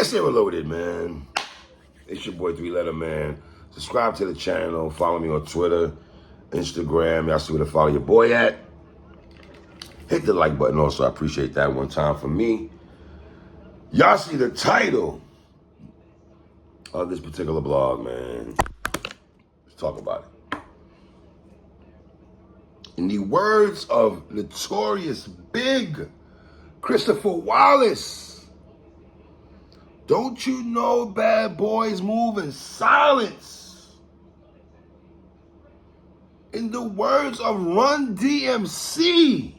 PSA Reloaded, man. It's your boy 3-Letter Man. Subscribe to the channel. Follow me on Twitter, Instagram. Y'all see where to follow your boy at. Hit the like button also. I appreciate that one time for me. Y'all see the title of this particular blog, man. Let's talk about it. In the words of notorious Big Christopher Wallace, don't you know bad boys move in silence? In the words of Run DMC,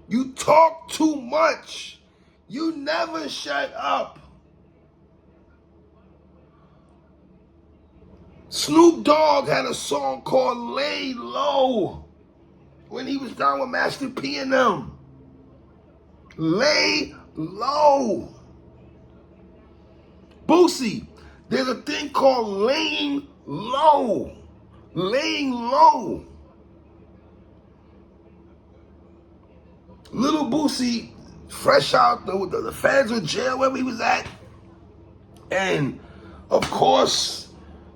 you talk too much. You never shut up. Snoop Dogg had a song called Lay Low when he was down with Master P and them. Lay low. Boosie, there's a thing called laying low. Laying low. Little Boosie, fresh out the feds were jail where he was at. And of course,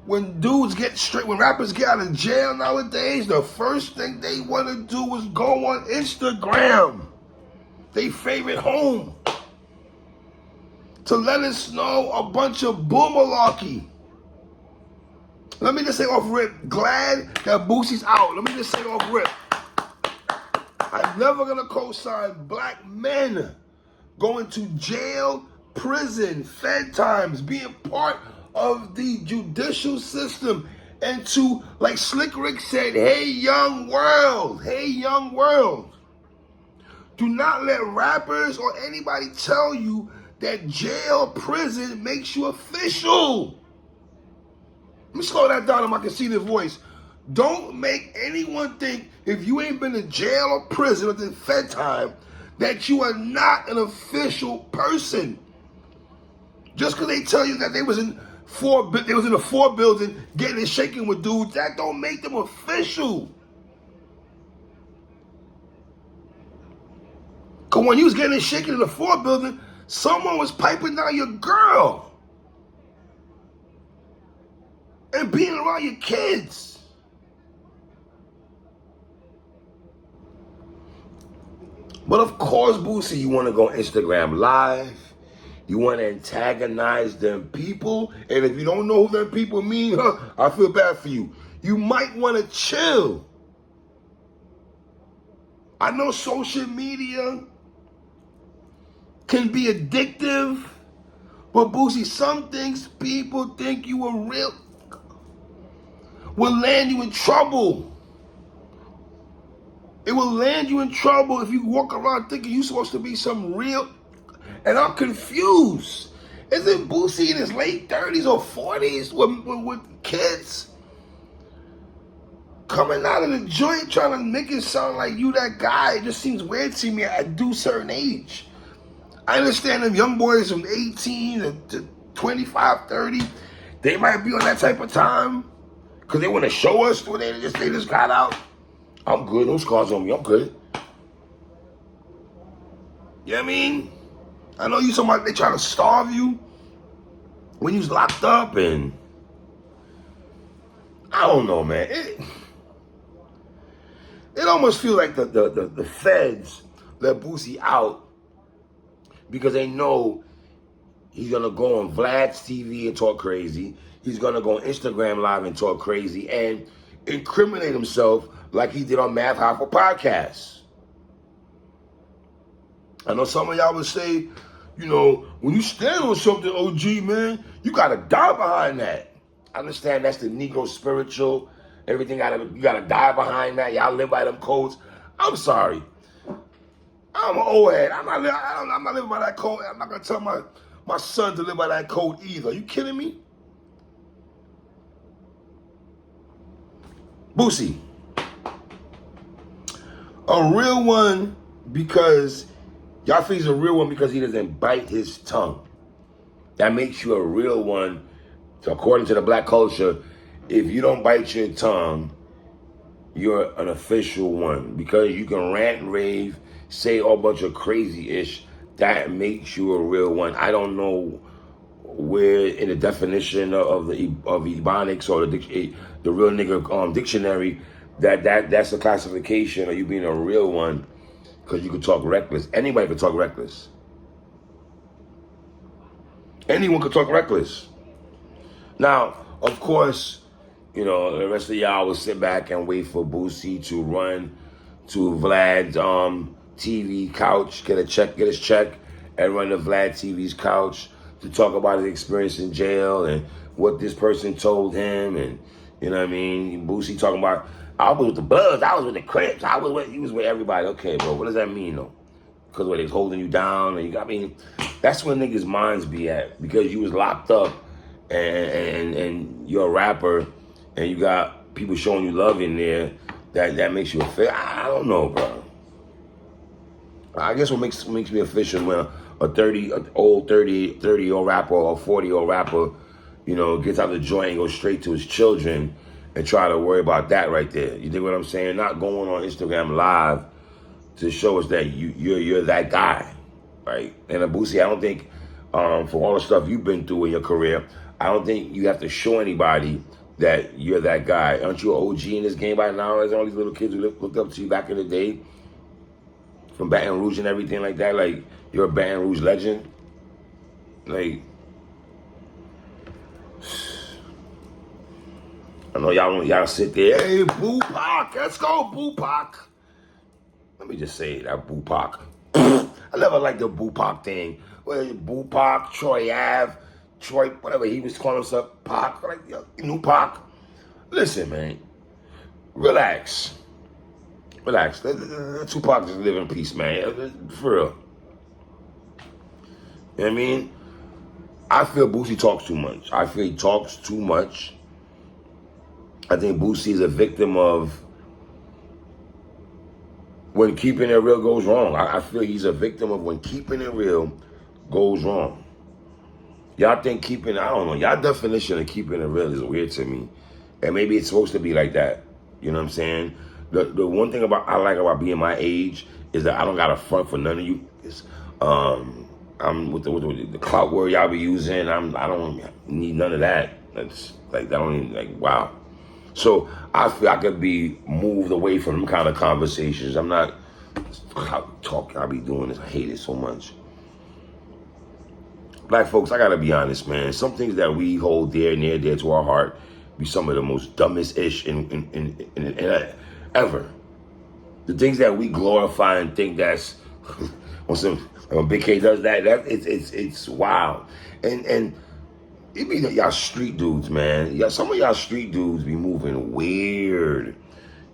when rappers get out of jail nowadays, the first thing they want to do is go on Instagram, their favorite home, to let us know a bunch of boomalarkey. Let me just say off rip, glad that Boosie's out. Let me just say off rip, I'm never gonna co-sign black men going to jail, prison, fed times, being part of the judicial system, and to, like Slick Rick said, hey young world, do not let rappers or anybody tell you that jail, prison makes you official. Let me slow that down if I can see this voice. Don't make anyone think if you ain't been to jail or prison or the fed time that you are not an official person. Just because they tell you that they was in a 4 building getting and shaking with dudes, that don't make them official. Because when you was getting and shaking in the 4 building, someone was piping down your girl and being around your kids. But of course, Boosie, you want to go Instagram Live. You want to antagonize them people. And if you don't know who them people mean, I feel bad for you. You might want to chill. I know social media can be addictive. But Boosie, some things people think you are real will land you in trouble. It will land you in trouble if you walk around thinking you're supposed to be some real. And I'm confused. Isn't Boosie in his late 30s or 40s with kids coming out of the joint trying to make it sound like you that guy? It just seems weird to me at a certain age. I understand them young boys from 18 to 25, 30. They might be on that type of time because they want to show us what they just got out. I'm good. No scars on me. I'm good. You know what I mean? I know you somebody, they trying to starve you when you was locked up, and I don't know, man. It almost feels like the feds let Boosie out because they know he's going to go on Vlad's TV and talk crazy. He's going to go on Instagram Live and talk crazy and incriminate himself like he did on Math Hoffa podcast. I know some of y'all would say, you know, when you stand on something, OG, man, you got to die behind that. I understand that's the Negro spiritual. Everything you got to die behind that. Y'all live by them codes. I'm sorry. I'm an old head. I'm not living by that code. I'm not going to tell my son to live by that code either. Are you kidding me? Boosie. A real one because y'all think he's a real one because he doesn't bite his tongue. That makes you a real one. So according to the black culture, if you don't bite your tongue, you're an official one because you can rant and rave, say a bunch of crazy-ish that makes you a real one. I don't know where in the definition of Ebonics or the real nigga dictionary that's a classification of you being a real one, because you could talk reckless. Anybody could talk reckless. Anyone could talk reckless. Now, of course, you know, the rest of y'all will sit back and wait for Boosie to run to Vlad's TV couch, get his check, and run to Vlad TV's couch to talk about his experience in jail and what this person told him, and you know what I mean. Boosie talking about, I was with the Bloods, I was with the Crips, he was with everybody. Okay, bro, what does that mean though? Because when they was holding you down, and I mean, that's where niggas' minds be at, because you was locked up and you're a rapper and you got people showing you love in there. That makes you official. I don't know, bro. I guess what makes me official when a 30-year-old rapper or a 40-year-old rapper, you know, gets out of the joint and goes straight to his children and try to worry about that right there. You think what I'm saying? Not going on Instagram Live to show us that you're that guy, right? And Boosie, I don't think for all the stuff you've been through in your career, I don't think you have to show anybody that you're that guy. Aren't you an OG in this game by now? There's all these little kids who looked up to you back in the day, from Baton Rouge and everything like that. Like, you're a Baton Rouge legend. Like, I know y'all sit there, hey, Boo Pac, let's go, Boo Pac. Let me just say that Boo Pac. I never liked the Boo Pac thing. Well, Boo Pac, Troy Ave, Troy, whatever he was calling himself, Pac, like new Pac. Listen, man, relax. Let Tupac just live in peace, man. For real. You know what I mean? I feel Boosie talks too much. I feel he talks too much. I think Boosie is a victim of when keeping it real goes wrong. I feel he's a victim of when keeping it real goes wrong. Y'all think I don't know, y'all definition of keeping it real is weird to me. And maybe it's supposed to be like that. You know what I'm saying? The one thing I like about being my age is that I don't got to front for none of you. I'm with the clout word y'all be using. I don't need none of that. That's like, that don't even, like, wow. So I feel I could be moved away from them kind of conversations. I'm not talking. I be doing this. I hate it so much. Black folks, I gotta be honest, man. Some things that we hold dear, near, dear to our heart be some of the most dumbest ish in ever. The things that we glorify and think that's when Big K does that it's wild. And it be y'all street dudes, man. Some of y'all street dudes be moving weird.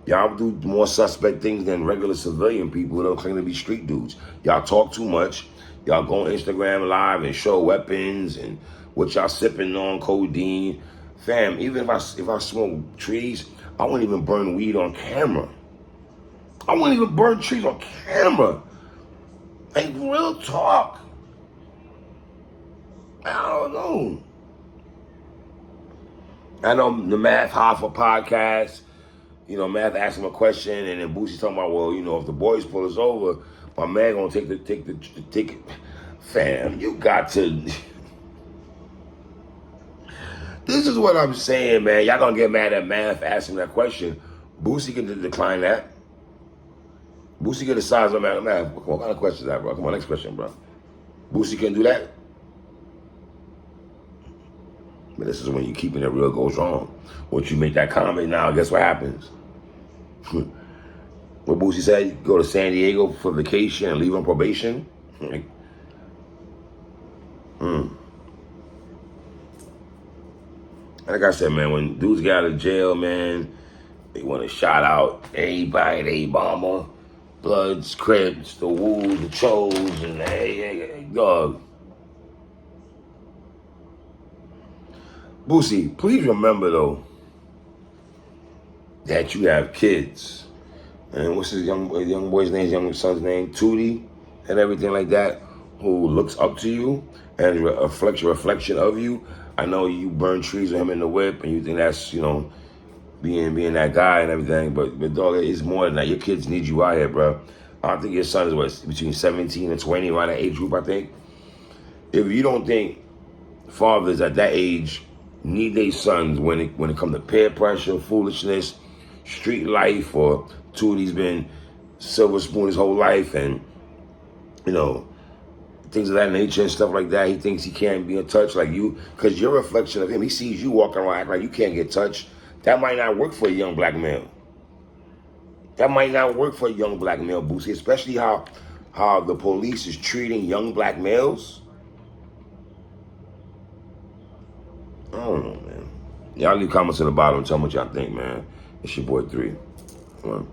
Y'all do more suspect things than regular civilian people who don't claim to be street dudes. Y'all talk too much. Y'all go on Instagram Live and show weapons and what y'all sipping on, codeine. Fam, even if I smoke trees, I wouldn't even burn weed on camera. I wouldn't even burn trees on camera. Like, real talk. I don't know. I know the PSAhiphop podcast, you know, Math asked him a question, and then Boosie talking about, well, you know, if the boys pull us over, my man gonna take the ticket. Fam, you got to. This is what I'm saying, man. Y'all gonna get mad at Math asking that question. Boosie can decline that. Boosie can decide on Math. Come on, what kind of question is that, bro? Come on, next question, bro. Boosie can do that. But this is when you keeping it real goes wrong. Once you make that comment, now guess what happens? What Boosie said, go to San Diego for vacation and leave on probation. Like I said, man, when dudes get out of jail, man, they want to shout out everybody, they bomber, Bloods, Crips, the Woos, the Chos, and hey, dog. Boosie, please remember, though, that you have kids. And what's his young boy's name, his young son's name, Tootie, and everything like that, who looks up to you and reflects a reflection of you. I know you burn trees with him in the whip, and you think that's, you know, being that guy and everything, but dog, it's more than that. Your kids need you out here, bro. I think your son is what, between 17 and 20, around that age group, I think. If you don't think fathers at that age need their sons when it comes to peer pressure, foolishness, street life, or Tootie's been silver spoon his whole life, and you know, things of that nature and stuff like that. He thinks he can't be in touch like you because you're a reflection of him. He sees you walking around acting like you can't get touched. That might not work for a young black male. That might not work for a young black male, Boosie, especially how the police is treating young black males. I don't know, man. Y'all leave comments in the bottom and tell me what y'all think, man. It's your boy 3. Come on.